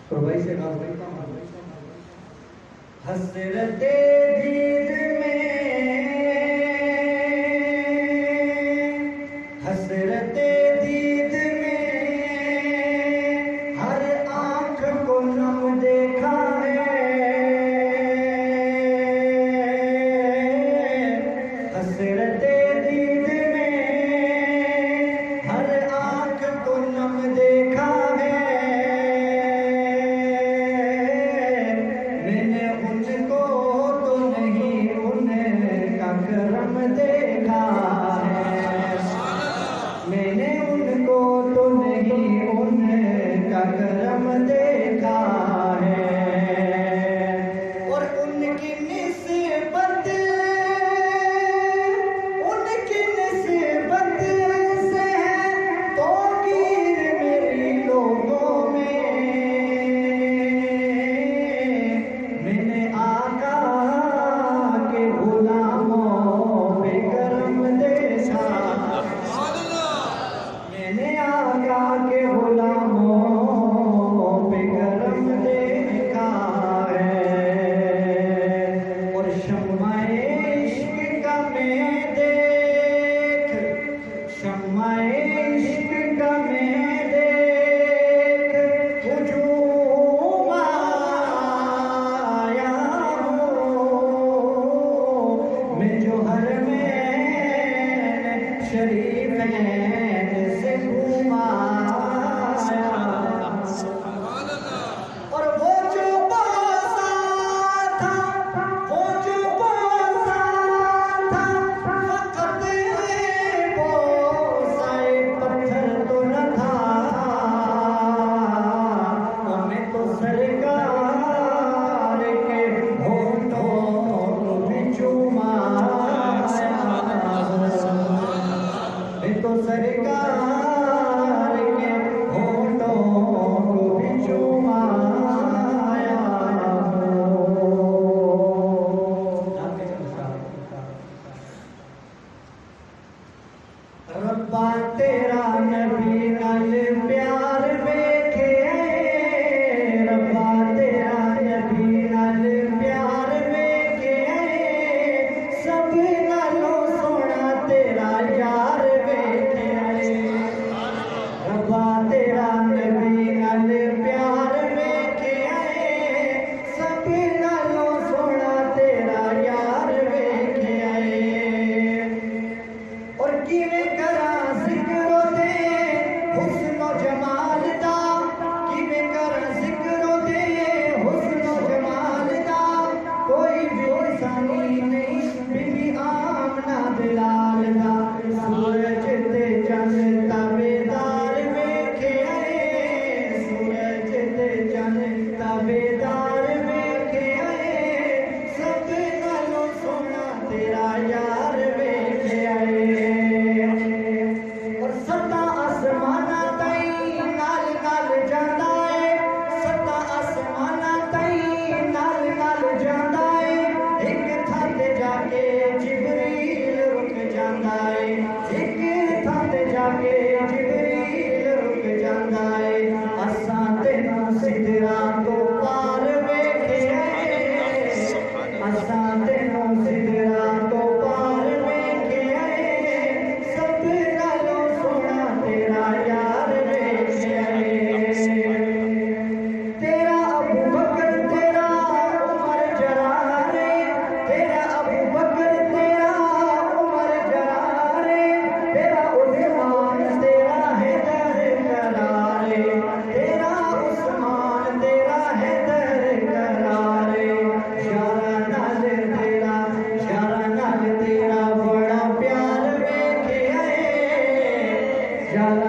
तो भाई से हसरते दीद में, हसरते दीद में हर आंख को नम देखा है। हसरते दीद में हर आंख को नम देखा है। मैंने उनको तो नहीं उनका करम देखा है। मैंने उनको तो नहीं उनका करम देखा है। और उनकी निस्बत, उनकी निस्बत से तो गिर मेरी लोगों में। मैंने आका के गुलामों पे करम देखा। मैंने आका के गुलामों पे करम देखा है। और शम्माए इश्क का मैं देख, शम्माए इश्क का मैं देख हुजूम आया हूँ। मैं जो हर में शरीफैन से घूमा आया। और वो जो बोसा था, वो जो बोसा था, फकत बोसाए पत्थर तो न था। और मैं तो सरकार के होठों को भी चूमा आया। मैं तो सरकार के होठों को भी चूमा आया हूँ। रब्बा तेरा नबी नाल प्यार वेखे, रब्बा तेरा नबी नाल प्यार वेखे। सब नालों सोना तेरा यार वेखे। रब्बा तेरा नबी नाल प्यार वेखे। सब नालों सोना तेरा यार वेखे। और किवें करा जिक्रो दे हुस्नो जमाल दा, किवें करा जिक्रो दे हुस्नो जमाल दा। कोई भी इंसानी नहीं बीबी आमना बिलाल दा। सूरज ते चंद ताबेदार वेखे आए, सूरज ते चंद ताबेदार वेखे आए। सब नालों सोना तेरा यार वेखे आए। और सत्ता आसमाना ताईं नाल नाल जांदा है, सत्ता आसमाना ताईं नाल नाल जांदा है। एक थां ते जाके जिबरील रुक जांदा है, एक थां ते जाके जिबरील रुक जांदा है। असां तेनों सिदरा तो पार वेखे आए, असां तेनों सिदरा तो पार वेखे आए। सब नालों सोना तेरा यार वेखे आए। तेरा अबू बकर तेरा उमर जरारे, तेरा अबू बकर तेरा उमर जरारे। तेरा उस्मान तेरा हैदर करारे, तेरा उस्मान तेरा हैदर करारे। यारा नाल तेरा, यारा नाल तेरा बड़ा प्यार वेखे आए। यारा